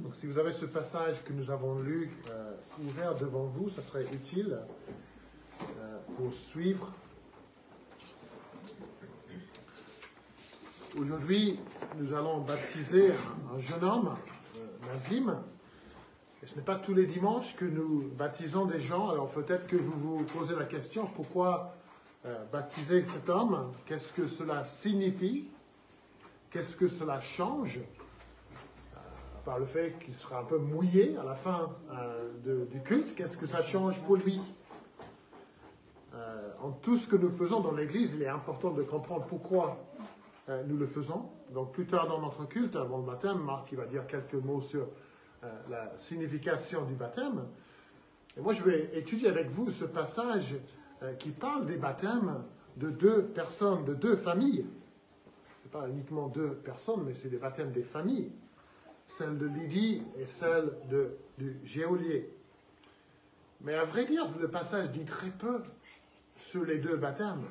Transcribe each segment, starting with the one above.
Donc, si vous avez ce passage que nous avons lu ouvert devant vous, ça serait utile pour suivre. Aujourd'hui, nous allons baptiser un jeune homme, Nazim. Et ce n'est pas tous les dimanches que nous baptisons des gens. Alors peut-être que vous vous posez la question, pourquoi baptiser cet homme? Qu'est-ce que cela signifie? Qu'est-ce que cela change? Par le fait qu'il sera un peu mouillé à la fin du culte, qu'est-ce que ça change pour lui? En tout ce que nous faisons dans l'Église, il est important de comprendre pourquoi nous le faisons. Donc plus tard dans notre culte, avant le baptême, Marc il va dire quelques mots sur la signification du baptême. Et moi je vais étudier avec vous ce passage qui parle des baptêmes de deux personnes, de deux familles. Ce n'est pas uniquement deux personnes, mais c'est des baptêmes des familles. Celle de Lydie et celle du geôlier. Mais à vrai dire, le passage dit très peu sur les deux baptêmes.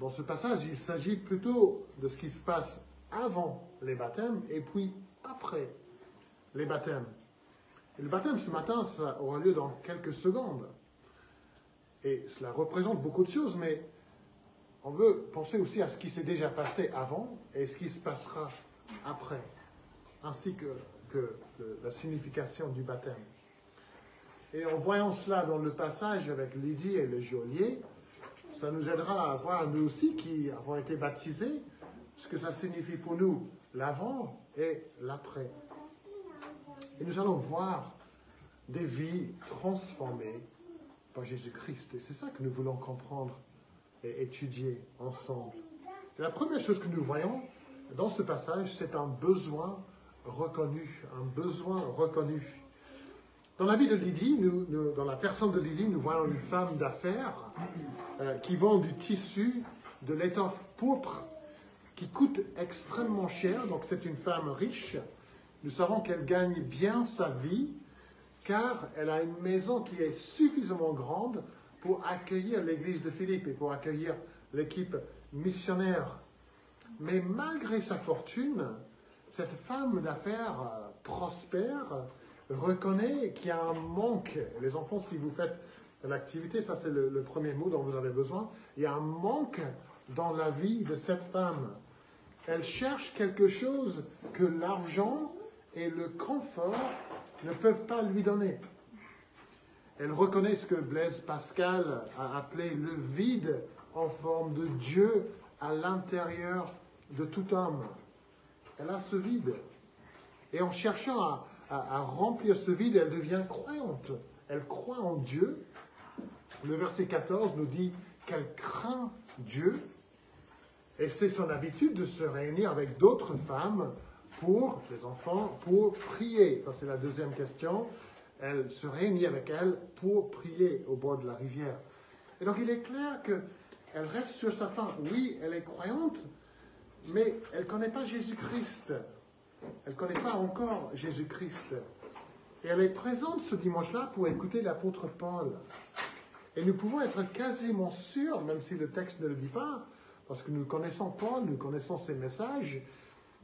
Dans ce passage, il s'agit plutôt de ce qui se passe avant les baptêmes et puis après les baptêmes. Et le baptême ce matin, ça aura lieu dans quelques secondes. Et cela représente beaucoup de choses, mais on veut penser aussi à ce qui s'est déjà passé avant et ce qui se passera après, ainsi que la signification du baptême. Et en voyant cela dans le passage avec Lydie et le geôlier, ça nous aidera à voir, nous aussi qui avons été baptisés, ce que ça signifie pour nous, l'avant et l'après. Et nous allons voir des vies transformées par Jésus-Christ. Et c'est ça que nous voulons comprendre et étudier ensemble. Et la première chose que nous voyons dans ce passage, c'est un besoin reconnu. Un besoin reconnu. Dans la vie de Lydie, dans la personne de Lydie, nous voyons une femme d'affaires qui vend du tissu, de l'étoffe pourpre, qui coûte extrêmement cher. Donc c'est une femme riche. Nous savons qu'elle gagne bien sa vie, car elle a une maison qui est suffisamment grande pour accueillir l'église de Philippe et pour accueillir l'équipe missionnaire. Mais malgré sa fortune, cette femme d'affaires prospère, reconnaît qu'il y a un manque. Les enfants, si vous faites l'activité, ça c'est le premier mot dont vous avez besoin, il y a un manque dans la vie de cette femme. Elle cherche quelque chose que l'argent et le confort ne peuvent pas lui donner. Elle reconnaît ce que Blaise Pascal a appelé le vide en forme de Dieu à l'intérieur de tout homme. Elle a ce vide. Et en cherchant à remplir ce vide, elle devient croyante. Elle croit en Dieu. Le verset 14 nous dit qu'elle craint Dieu. Et c'est son habitude de se réunir avec d'autres femmes pour, les enfants, pour prier. Ça, c'est la deuxième question. Elle se réunit avec elles pour prier au bord de la rivière. Et donc, il est clair qu'elle reste sur sa faim. Oui, elle est croyante, mais elle ne connaît pas Jésus-Christ. Elle ne connaît pas encore Jésus-Christ. Et elle est présente ce dimanche-là pour écouter l'apôtre Paul. Et nous pouvons être quasiment sûrs, même si le texte ne le dit pas, parce que nous connaissons Paul, nous connaissons ses messages,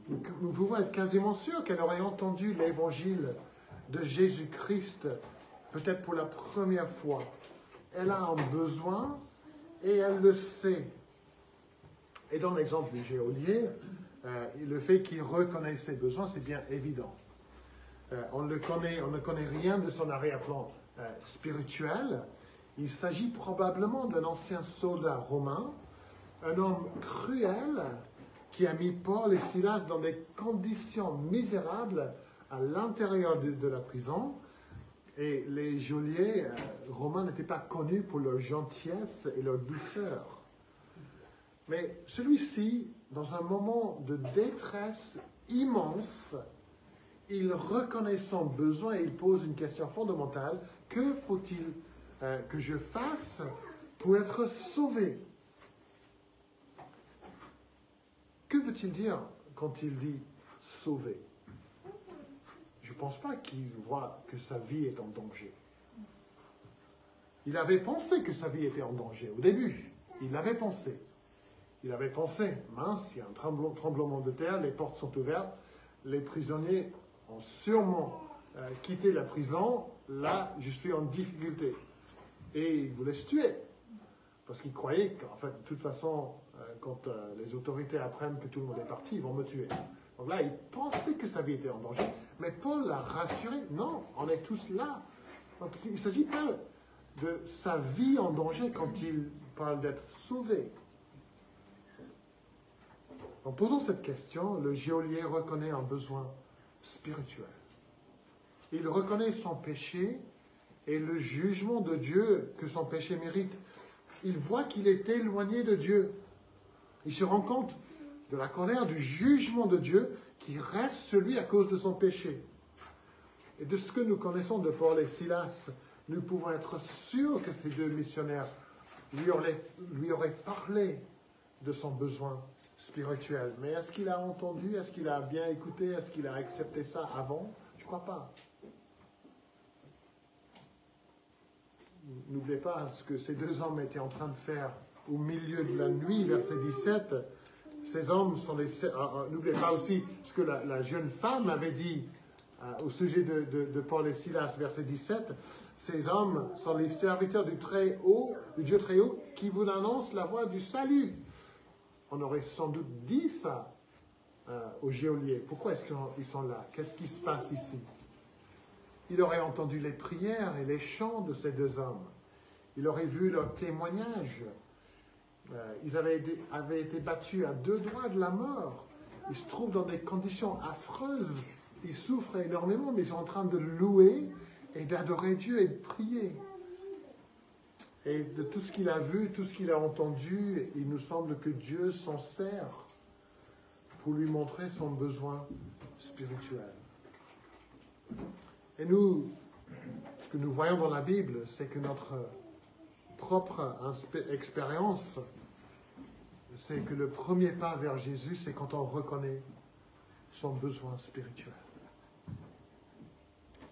nous pouvons être quasiment sûrs qu'elle aurait entendu l'évangile de Jésus-Christ, peut-être pour la première fois. Elle a un besoin et elle le sait. Et dans l'exemple du geôlier, le fait qu'il reconnaisse ses besoins, c'est bien évident. On ne connaît rien de son arrière-plan spirituel. Il s'agit probablement d'un ancien soldat romain, un homme cruel qui a mis Paul et Silas dans des conditions misérables à l'intérieur de la prison. Et les geôliers romains n'étaient pas connus pour leur gentillesse et leur douceur. Mais celui-ci, dans un moment de détresse immense, il reconnaît son besoin et il pose une question fondamentale. Que faut-il que je fasse pour être sauvé? Que veut-il dire quand il dit sauvé? Je ne pense pas qu'il voit que sa vie est en danger. Il avait pensé que sa vie était en danger au début. Il l'avait pensé. Il avait pensé, mince, il y a un tremblement de terre, les portes sont ouvertes, les prisonniers ont sûrement quitté la prison, là, je suis en difficulté. Et ils voulaient se tuer. Parce qu'ils croyaient qu'en fait, de toute façon, quand les autorités apprennent que tout le monde est parti, ils vont me tuer. Donc là, ils pensaient que sa vie était en danger. Mais Paul l'a rassuré. Non, on est tous là. Donc, il ne s'agit pas de sa vie en danger quand il parle d'être sauvé. En posant cette question, le geôlier reconnaît un besoin spirituel. Il reconnaît son péché et le jugement de Dieu que son péché mérite. Il voit qu'il est éloigné de Dieu. Il se rend compte de la colère, du jugement de Dieu qui reste sur lui à cause de son péché. Et de ce que nous connaissons de Paul et Silas, nous pouvons être sûrs que ces deux missionnaires lui auraient parlé de son besoin spirituel. Mais est-ce qu'il a entendu? Est-ce qu'il a bien écouté? Est-ce qu'il a accepté ça avant? Je ne crois pas. N'oubliez pas ce que ces deux hommes étaient en train de faire au milieu de la nuit, verset 17. Ces hommes sont les... n'oubliez pas aussi ce que la jeune femme avait dit au sujet de Paul et Silas, verset 17. Ces hommes sont les serviteurs du Très-Haut, du Dieu Très-Haut, qui vous annoncent la voie du salut. On aurait sans doute dit ça au geôlier. Pourquoi est-ce qu'ils sont là? Qu'est-ce qui se passe ici? Il aurait entendu les prières et les chants de ces deux hommes. Il aurait vu leurs témoignages. Ils avaient été battus à 2 doigts de la mort. Ils se trouvent dans des conditions affreuses. Ils souffrent énormément, mais ils sont en train de louer et d'adorer Dieu et de prier. Et de tout ce qu'il a vu, tout ce qu'il a entendu, il nous semble que Dieu s'en sert pour lui montrer son besoin spirituel. Et nous, ce que nous voyons dans la Bible, c'est que notre propre expérience, c'est que le premier pas vers Jésus, c'est quand on reconnaît son besoin spirituel.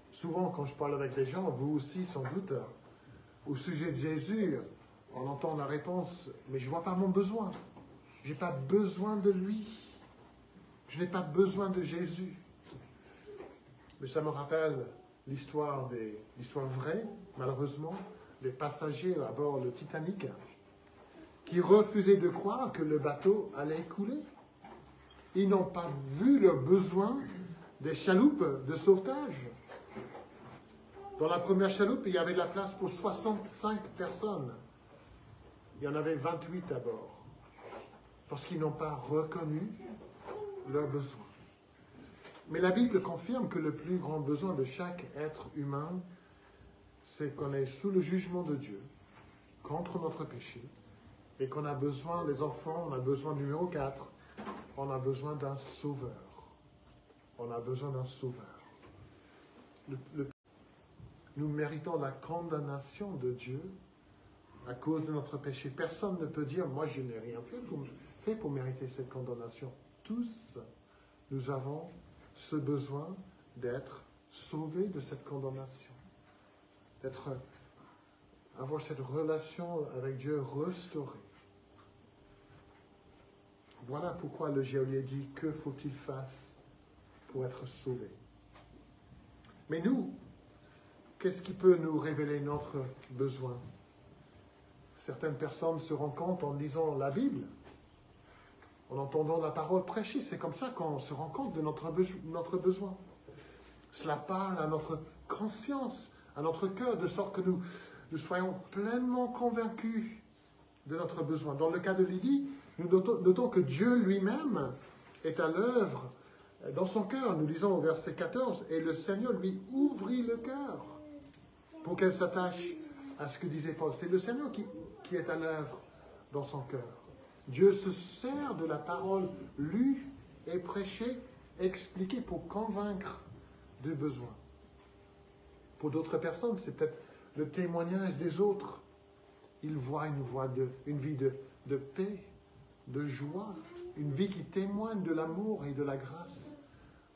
Souvent, quand je parle avec les gens, vous aussi sans doute, au sujet de Jésus, on entend la réponse, mais je ne vois pas mon besoin. Je n'ai pas besoin de lui. Je n'ai pas besoin de Jésus. Mais ça me rappelle l'histoire vraie, malheureusement, des passagers à bord du Titanic qui refusaient de croire que le bateau allait couler. Ils n'ont pas vu le besoin des chaloupes de sauvetage. Dans la première chaloupe, il y avait de la place pour 65 personnes. Il y en avait 28 à bord. Parce qu'ils n'ont pas reconnu leurs besoins. Mais la Bible confirme que le plus grand besoin de chaque être humain, c'est qu'on est sous le jugement de Dieu, contre notre péché, et qu'on a besoin, les enfants, on a besoin numéro 4, on a besoin d'un sauveur. On a besoin d'un sauveur. Nous méritons la condamnation de Dieu à cause de notre péché. Personne ne peut dire, moi je n'ai rien fait pour mériter cette condamnation. Tous, nous avons ce besoin d'être sauvés de cette condamnation, avoir cette relation avec Dieu restaurée. Voilà pourquoi le geôlier dit, que faut-il faire pour être sauvé? Mais nous, qu'est-ce qui peut nous révéler notre besoin? Certaines personnes se rendent compte en lisant la Bible, en entendant la parole prêchée. C'est comme ça qu'on se rend compte de notre besoin. Cela parle à notre conscience, à notre cœur, de sorte que nous soyons pleinement convaincus de notre besoin. Dans le cas de Lydie, nous notons que Dieu lui-même est à l'œuvre dans son cœur. Nous lisons au verset 14, « Et le Seigneur lui ouvrit le cœur pour qu'elle s'attache à ce que disait Paul. » C'est le Seigneur qui est à l'œuvre dans son cœur. Dieu se sert de la parole lue et prêchée, expliquée pour convaincre du besoin. Pour d'autres personnes, c'est peut-être le témoignage des autres. Ils voient une vie de paix, de joie, une vie qui témoigne de l'amour et de la grâce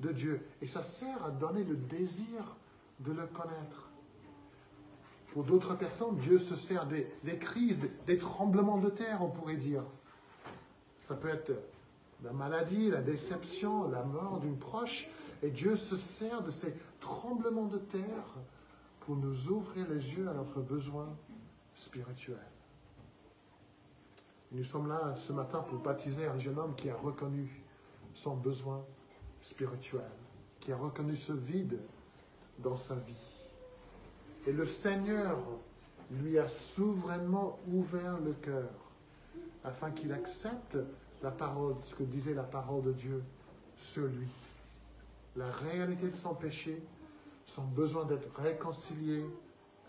de Dieu. Et ça sert à donner le désir de le connaître. Pour d'autres personnes, Dieu se sert des crises, des tremblements de terre, on pourrait dire. Ça peut être la maladie, la déception, la mort d'une proche. Et Dieu se sert de ces tremblements de terre pour nous ouvrir les yeux à notre besoin spirituel. Nous sommes là ce matin pour baptiser un jeune homme qui a reconnu son besoin spirituel, qui a reconnu ce vide dans sa vie. Et le Seigneur lui a souverainement ouvert le cœur afin qu'il accepte la parole, ce que disait la parole de Dieu sur lui. La réalité de son péché, son besoin d'être réconcilié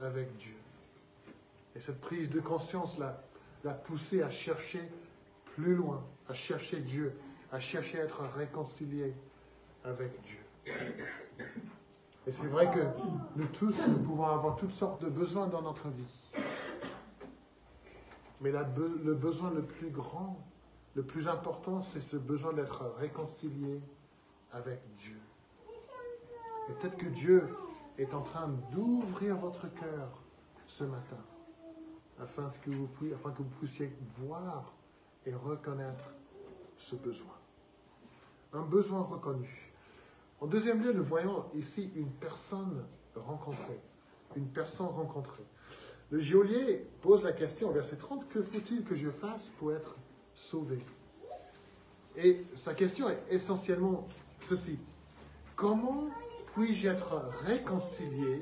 avec Dieu. Et cette prise de conscience l'a poussé à chercher plus loin, à chercher Dieu, à chercher à être réconcilié avec Dieu. Et c'est vrai que nous tous, nous pouvons avoir toutes sortes de besoins dans notre vie. Mais le besoin le plus grand, le plus important, c'est ce besoin d'être réconcilié avec Dieu. Et peut-être que Dieu est en train d'ouvrir votre cœur ce matin, afin que vous puissiez voir et reconnaître ce besoin. Un besoin reconnu. En deuxième lieu, nous voyons ici une personne rencontrée. Une personne rencontrée. Le geôlier pose la question au verset 30, « Que faut-il que je fasse pour être sauvé ?» Et sa question est essentiellement ceci. Comment puis-je être réconcilié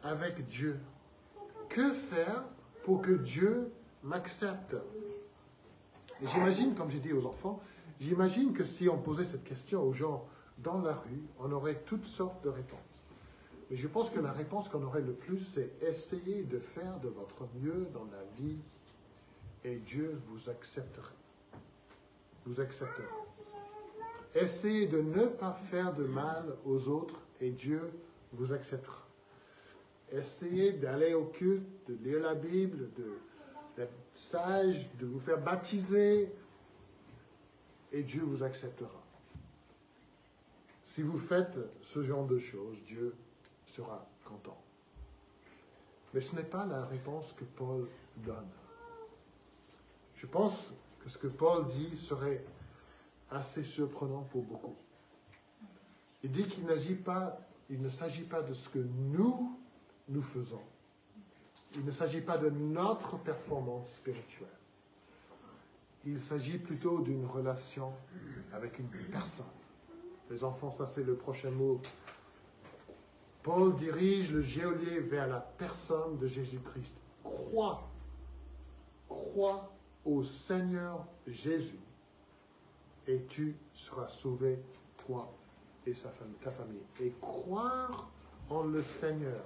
avec Dieu? Que faire pour que Dieu m'accepte? Et j'imagine, comme j'ai dit aux enfants, j'imagine que si on posait cette question aux gens dans la rue, on aurait toutes sortes de réponses. Mais je pense que la réponse qu'on aurait le plus, c'est essayer de faire de votre mieux dans la vie et Dieu vous acceptera. Vous acceptera. Essayez de ne pas faire de mal aux autres et Dieu vous acceptera. Essayez d'aller au culte, de lire la Bible, d'être sage, de vous faire baptiser et Dieu vous acceptera. Si vous faites ce genre de choses, Dieu sera content. Mais ce n'est pas la réponse que Paul donne. Je pense que ce que Paul dit serait assez surprenant pour beaucoup. Il dit qu'il ne s'agit pas de ce que nous faisons. Il ne s'agit pas de notre performance spirituelle. Il s'agit plutôt d'une relation avec une personne. Les enfants, ça c'est le prochain mot. Paul dirige le geôlier vers la personne de Jésus-Christ. Crois au Seigneur Jésus et tu seras sauvé, toi et ta famille. Et croire en le Seigneur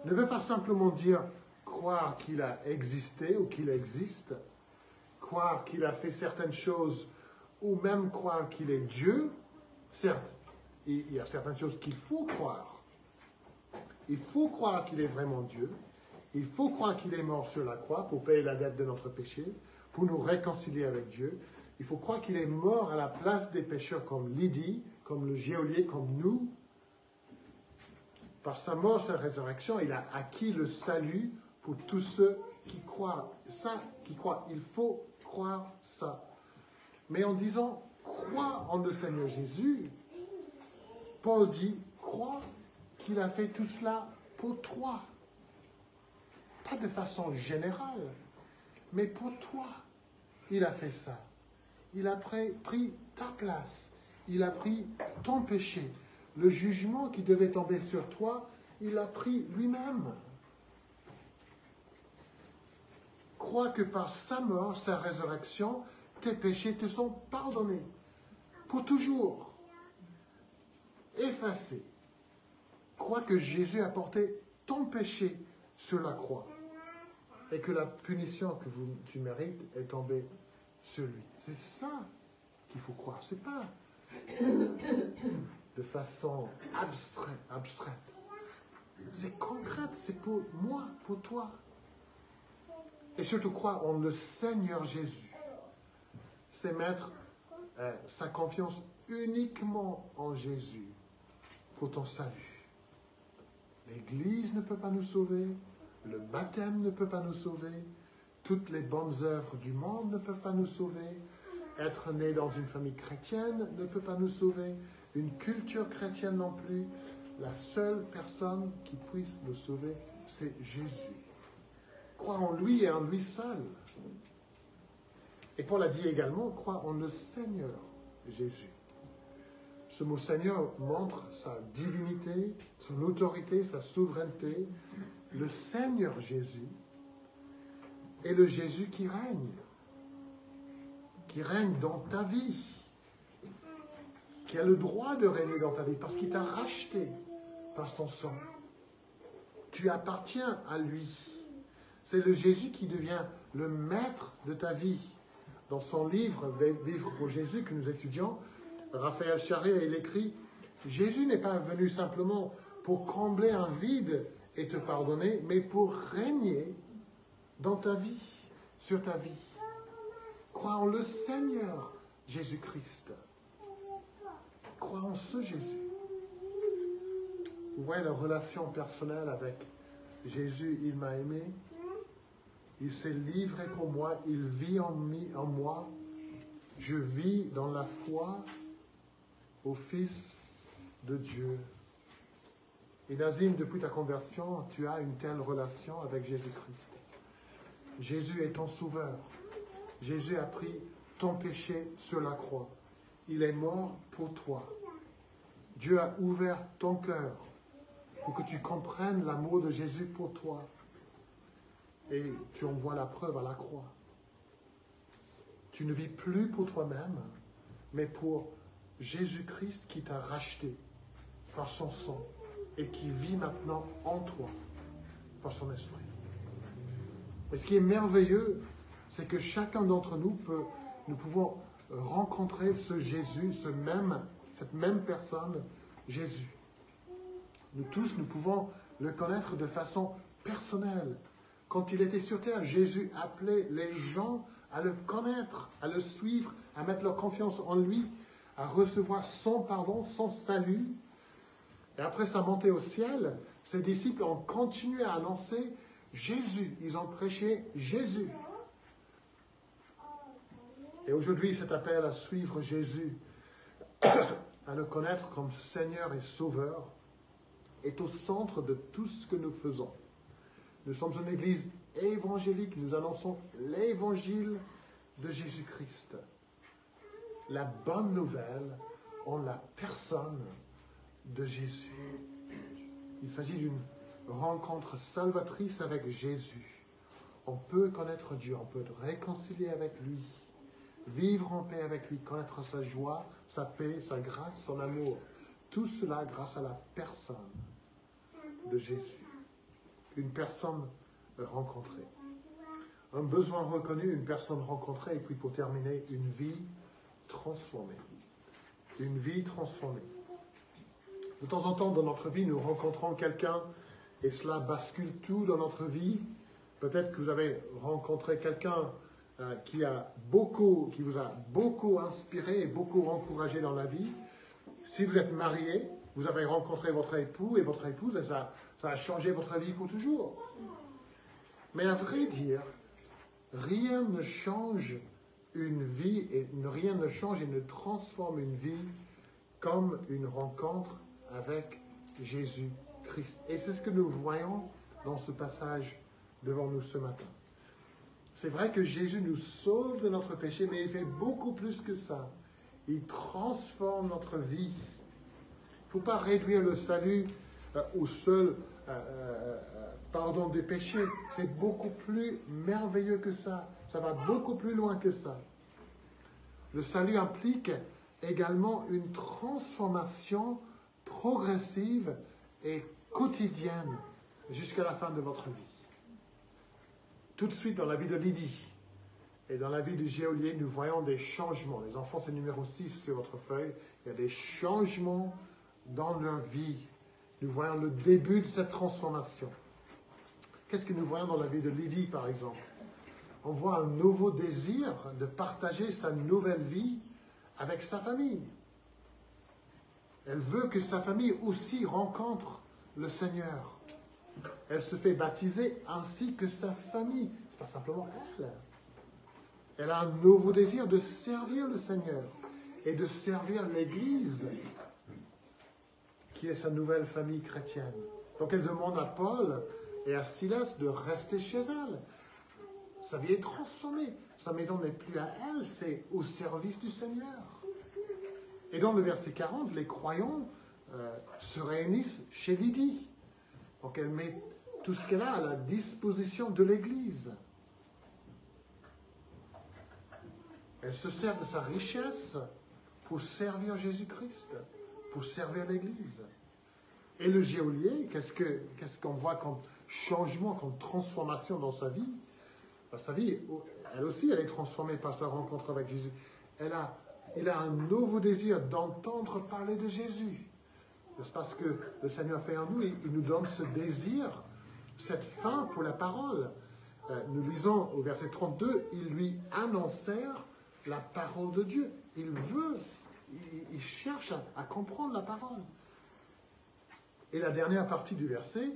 ne veut pas simplement dire croire qu'il a existé ou qu'il existe, croire qu'il a fait certaines choses ou même croire qu'il est Dieu. Certes, il y a certaines choses qu'il faut croire. Il faut croire qu'il est vraiment Dieu. Il faut croire qu'il est mort sur la croix pour payer la dette de notre péché, pour nous réconcilier avec Dieu. Il faut croire qu'il est mort à la place des pécheurs comme Lydie, comme le geôlier, comme nous. Par sa mort, sa résurrection, il a acquis le salut pour tous ceux qui croient. Ça, qui croient. Il faut croire ça. Mais en disant « crois en le Seigneur Jésus », Paul dit « crois qu'il a fait tout cela pour toi ». Pas de façon générale, mais pour toi, il a fait ça. Il a pris ta place. Il a pris ton péché. Le jugement qui devait tomber sur toi, il l'a pris lui-même. Crois que par sa mort, sa résurrection, tes péchés te sont pardonnés. Pour toujours. Effacés. Crois que Jésus a porté ton péché sur la croix. Et que la punition que tu mérites est tombée sur lui. C'est ça qu'il faut croire. Ce n'est pas de façon abstraite. C'est concret, c'est pour moi, pour toi. Et surtout croire en le Seigneur Jésus. C'est mettre sa confiance uniquement en Jésus pour ton salut. L'Église ne peut pas nous sauver. Le baptême ne peut pas nous sauver. Toutes les bonnes œuvres du monde ne peuvent pas nous sauver. être né dans une famille chrétienne ne peut pas nous sauver. Une culture chrétienne non plus. La seule personne qui puisse nous sauver, c'est Jésus. Crois en lui et en lui seul. Et Paul a dit également, crois en le Seigneur Jésus. Ce mot Seigneur montre sa divinité, son autorité, sa souveraineté. Le Seigneur Jésus est le Jésus qui règne dans ta vie, qui a le droit de régner dans ta vie parce qu'il t'a racheté par son sang. Tu appartiens à lui. C'est le Jésus qui devient le maître de ta vie. Dans son livre « Vivre pour Jésus » que nous étudions, Raphaël Charret, il écrit « Jésus n'est pas venu simplement pour combler un vide et te pardonner, mais pour régner dans ta vie, sur ta vie. » Crois en le Seigneur Jésus-Christ. Crois en ce Jésus. Vous voyez la relation personnelle avec Jésus, il m'a aimé. Il s'est livré pour moi, il vit en moi. Je vis dans la foi au Fils de Dieu. Et Nazim, depuis ta conversion, tu as une telle relation avec Jésus-Christ. Jésus est ton sauveur. Jésus a pris ton péché sur la croix. Il est mort pour toi. Dieu a ouvert ton cœur pour que tu comprennes l'amour de Jésus pour toi. Et tu en vois la preuve à la croix. Tu ne vis plus pour toi-même, mais pour Jésus-Christ qui t'a racheté par son sang et qui vit maintenant en toi par son esprit. Et ce qui est merveilleux, c'est que chacun d'entre nous nous pouvons rencontrer ce Jésus, cette même personne, Jésus. Nous tous, nous pouvons le connaître de façon personnelle. Quand il était sur terre, Jésus appelait les gens à le connaître, à le suivre, à mettre leur confiance en lui, à recevoir son pardon, son salut. Et après sa montée au ciel, ses disciples ont continué à annoncer Jésus. Ils ont prêché Jésus. Et aujourd'hui, cet appel à suivre Jésus, à le connaître comme Seigneur et Sauveur, est au centre de tout ce que nous faisons. Nous sommes une église évangélique, nous annonçons l'évangile de Jésus-Christ. La bonne nouvelle en la personne de Jésus. Il s'agit d'une rencontre salvatrice avec Jésus. On peut connaître Dieu, on peut être réconcilié avec lui, vivre en paix avec lui, connaître sa joie, sa paix, sa grâce, son amour. Tout cela grâce à la personne de Jésus. Une personne rencontrée. Un besoin reconnu, une personne rencontrée, et puis pour terminer, une vie transformée. Une vie transformée. De temps en temps, dans notre vie, nous rencontrons quelqu'un et cela bascule tout dans notre vie. Peut-être que vous avez rencontré quelqu'un qui vous a beaucoup inspiré et beaucoup encouragé dans la vie. Si vous êtes marié, vous avez rencontré votre époux et votre épouse et ça a changé votre vie pour toujours. Mais à vrai dire, rien ne change une vie et rien ne change et ne transforme une vie comme une rencontre avec Jésus-Christ. Et c'est ce que nous voyons dans ce passage devant nous ce matin. C'est vrai que Jésus nous sauve de notre péché, mais il fait beaucoup plus que ça. Il transforme notre vie. Il ne faut pas réduire le salut au seul pardon des péchés. C'est beaucoup plus merveilleux que ça. Ça va beaucoup plus loin que ça. Le salut implique également une transformation progressive et quotidienne jusqu'à la fin de votre vie. Tout de suite dans la vie de Lydie et dans la vie de Géolier, nous voyons des changements. Les enfants, c'est numéro 6 sur votre feuille. Il y a des changements dans leur vie. Nous voyons le début de cette transformation. Qu'est-ce que nous voyons dans la vie de Lydie, par exemple? On voit un nouveau désir de partager sa nouvelle vie avec sa famille. Elle veut que sa famille aussi rencontre le Seigneur. Elle se fait baptiser ainsi que sa famille. Ce n'est pas simplement elle. Elle a un nouveau désir de servir le Seigneur et de servir l'Église, qui est sa nouvelle famille chrétienne. Donc elle demande à Paul et à Silas de rester chez elle. Sa vie est transformée. Sa maison n'est plus à elle, c'est au service du Seigneur. Et dans le verset 40, les croyants se réunissent chez Lydie. Donc elle met tout ce qu'elle a à la disposition de l'Église. Elle se sert de sa richesse pour servir Jésus-Christ, pour servir l'Église. Et le geôlier, qu'est-ce qu'on voit comme changement, comme transformation dans sa vie? Sa vie, elle aussi, elle est transformée par sa rencontre avec Jésus. Il a un nouveau désir d'entendre parler de Jésus. C'est parce que le Seigneur fait en nous, il nous donne ce désir, cette faim pour la parole. Nous lisons au verset 32, ils lui annoncèrent la parole de Dieu. Il cherche à comprendre la parole. Et la dernière partie du verset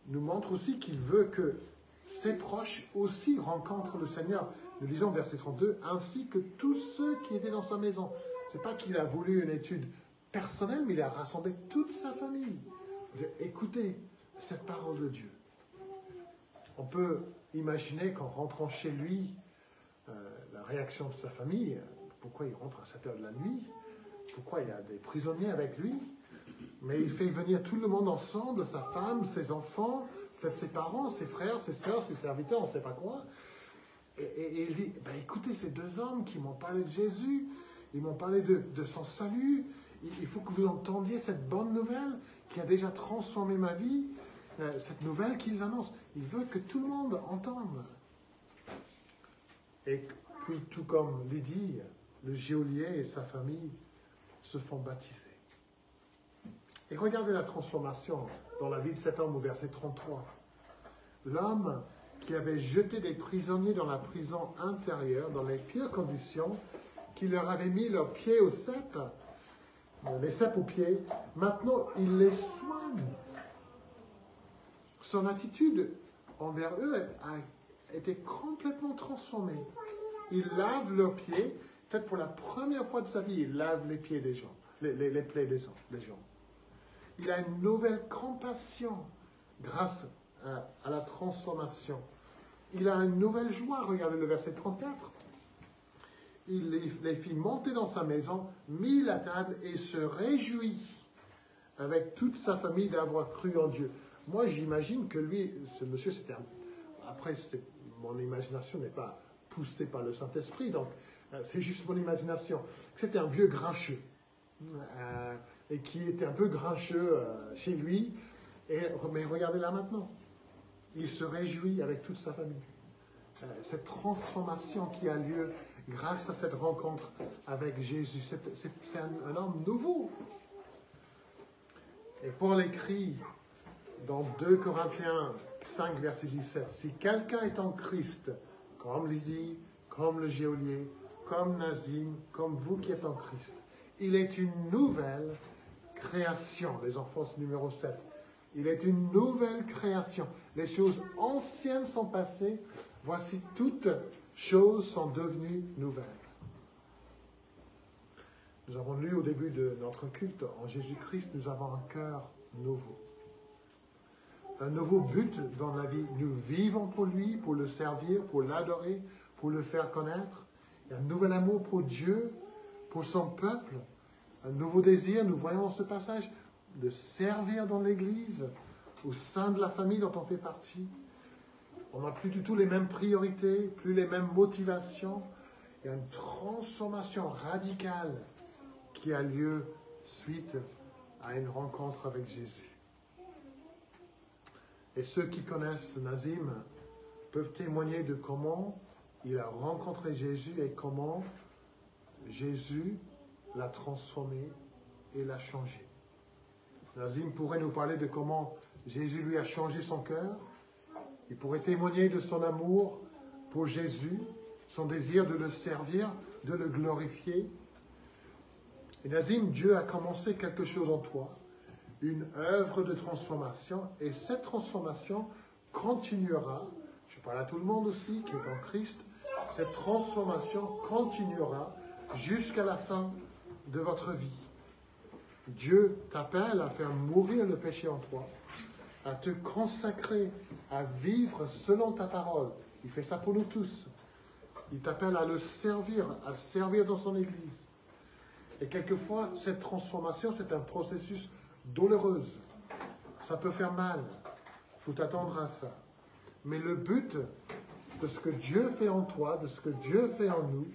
nous montre aussi qu'il veut que ses proches aussi rencontrent le Seigneur. Nous lisons verset 32, ainsi que tous ceux qui étaient dans sa maison. Ce n'est pas qu'il a voulu une étude personnelle, mais il a rassemblé toute sa famille. Écoutez cette parole de Dieu. On peut imaginer qu'en rentrant chez lui, la réaction de sa famille, pourquoi il rentre à 7 heures de la nuit, pourquoi il y a des prisonniers avec lui, mais il fait venir tout le monde ensemble, sa femme, ses enfants, peut-être ses parents, ses frères, ses sœurs, ses serviteurs, on ne sait pas quoi. Et il dit, écoutez, ces deux hommes qui m'ont parlé de Jésus, ils m'ont parlé de son salut, il faut que vous entendiez cette bonne nouvelle qui a déjà transformé ma vie, cette nouvelle qu'ils annoncent. Il veut que tout le monde entende. Et puis, tout comme Lydie, le geôlier et sa famille se font baptiser. Et regardez la transformation dans la vie de cet homme au verset 33. L'homme qui avait jeté des prisonniers dans la prison intérieure, dans les pires conditions, qui leur avait mis leurs pieds aux cèpes, les cèpes aux pieds, maintenant il les soigne. Son attitude envers eux a été complètement transformée. Il lave leurs pieds, peut-être pour la première fois de sa vie, il lave les pieds des gens, les plaies des gens. Il a une nouvelle compassion grâce à la transformation. Il a une nouvelle joie. Regardez le verset 34. Il les fit monter dans sa maison, mit la table et se réjouit avec toute sa famille d'avoir cru en Dieu. Moi, j'imagine que lui, ce monsieur, c'était après, mon imagination n'est pas poussée par le Saint-Esprit, donc c'est juste mon imagination. C'était un vieux grincheux. Et qui était un peu grincheux chez lui. Mais regardez là maintenant. Il se réjouit avec toute sa famille. Cette transformation qui a lieu grâce à cette rencontre avec Jésus. C'est un homme nouveau. Et Paul écrit dans 2 Corinthiens 5, verset 17, « Si quelqu'un est en Christ, comme Lydie, comme le geôlier, comme Nazim, comme vous qui êtes en Christ, il est une nouvelle création. » Les enfants, c'est numéro 7. Il est une nouvelle création. Les choses anciennes sont passées. Voici, toutes choses sont devenues nouvelles. Nous avons lu au début de notre culte, en Jésus-Christ, nous avons un cœur nouveau. Un nouveau but dans la vie. Nous vivons pour lui, pour le servir, pour l'adorer, pour le faire connaître. Il y a un nouvel amour pour Dieu, pour son peuple. Un nouveau désir, nous voyons dans ce passage, de servir dans l'Église, au sein de la famille dont on fait partie. On n'a plus du tout les mêmes priorités, plus les mêmes motivations. Il y a une transformation radicale qui a lieu suite à une rencontre avec Jésus. Et ceux qui connaissent Nazim peuvent témoigner de comment il a rencontré Jésus et comment Jésus l'a transformé et l'a changé. Nazim pourrait nous parler de comment Jésus lui a changé son cœur. Il pourrait témoigner de son amour pour Jésus, son désir de le servir, de le glorifier. Et Nazim, Dieu a commencé quelque chose en toi, une œuvre de transformation, et cette transformation continuera. Je parle à tout le monde aussi qui est en Christ. cette transformation continuera jusqu'à la fin de votre vie. Dieu t'appelle à faire mourir le péché en toi, à te consacrer, à vivre selon ta parole. Il fait ça pour nous tous. Il t'appelle à le servir, à servir dans son Église. Et quelquefois, cette transformation, c'est un processus douloureux. Ça peut faire mal. Il faut t'attendre à ça. Mais le but de ce que Dieu fait en toi, de ce que Dieu fait en nous,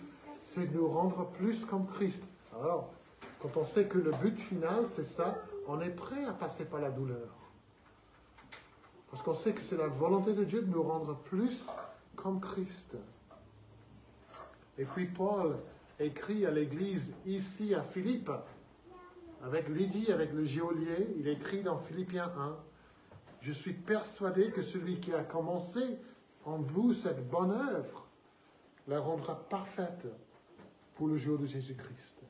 c'est de nous rendre plus comme Christ. Alors, quand on sait que le but final, c'est ça, on est prêt à passer par la douleur. Parce qu'on sait que c'est la volonté de Dieu de nous rendre plus comme Christ. Et puis Paul écrit à l'église ici à Philippe, avec Lydie, avec le geôlier, il écrit dans Philippiens 1, « Je suis persuadé que celui qui a commencé en vous cette bonne œuvre la rendra parfaite pour le jour de Jésus-Christ. »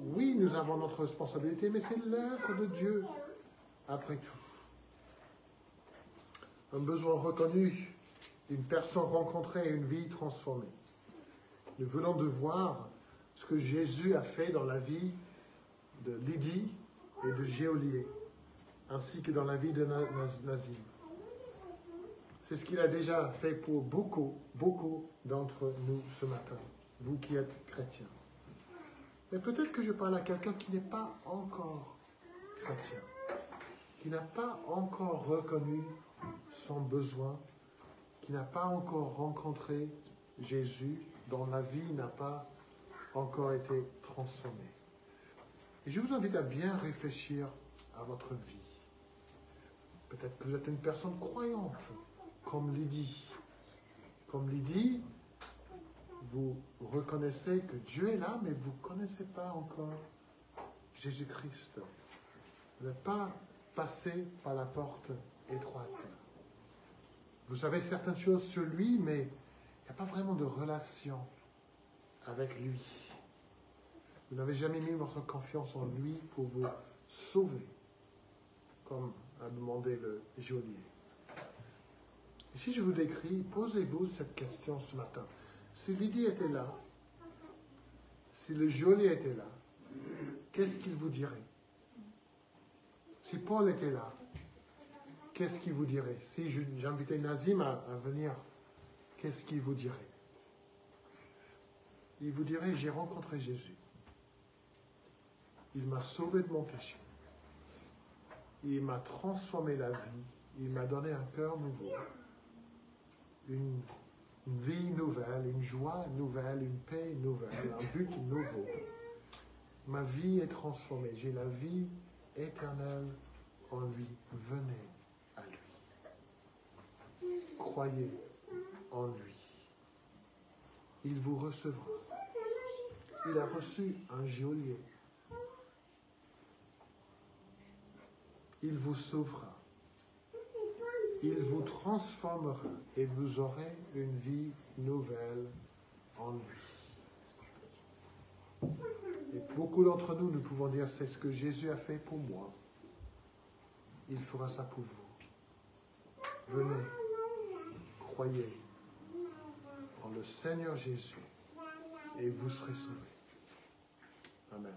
Oui, nous avons notre responsabilité, mais c'est l'œuvre de Dieu, après tout. Un besoin reconnu, une personne rencontrée, une vie transformée. Nous venons de voir ce que Jésus a fait dans la vie de Lydie et de Geôlier, ainsi que dans la vie de Nazim. C'est ce qu'il a déjà fait pour beaucoup d'entre nous ce matin, vous qui êtes chrétiens. Mais peut-être que je parle à quelqu'un qui n'est pas encore chrétien, qui n'a pas encore reconnu son besoin, qui n'a pas encore rencontré Jésus, dont la vie n'a pas encore été transformée. Et je vous invite à bien réfléchir à votre vie. Peut-être que vous êtes une personne croyante, comme Lydie. Comme Lydie, vous reconnaissez que Dieu est là, mais vous ne connaissez pas encore Jésus-Christ. Vous n'êtes pas passé par la porte étroite. Vous savez certaines choses sur lui, mais il n'y a pas vraiment de relation avec lui. Vous n'avez jamais mis votre confiance en lui pour vous sauver, comme a demandé le geôlier. Et si je vous décris, posez-vous cette question ce matin. Si Lydie était là, si le geôlier était là, qu'est-ce qu'il vous dirait? Si Paul était là, qu'est-ce qu'il vous dirait? Si j'invitais Nazim à venir, qu'est-ce qu'il vous dirait? Il vous dirait, j'ai rencontré Jésus. Il m'a sauvé de mon péché. Il m'a transformé la vie. Il m'a donné un cœur nouveau. Une vie nouvelle, une joie nouvelle, une paix nouvelle, un but nouveau. Ma vie est transformée. J'ai la vie éternelle en lui. Venez à lui. Croyez en lui. Il vous recevra. Il a reçu un geôlier. Il vous sauvera. Il vous transformera et vous aurez une vie nouvelle en lui. Et beaucoup d'entre nous, nous pouvons dire, c'est ce que Jésus a fait pour moi. Il fera ça pour vous. Venez, croyez en le Seigneur Jésus et vous serez sauvés. Amen.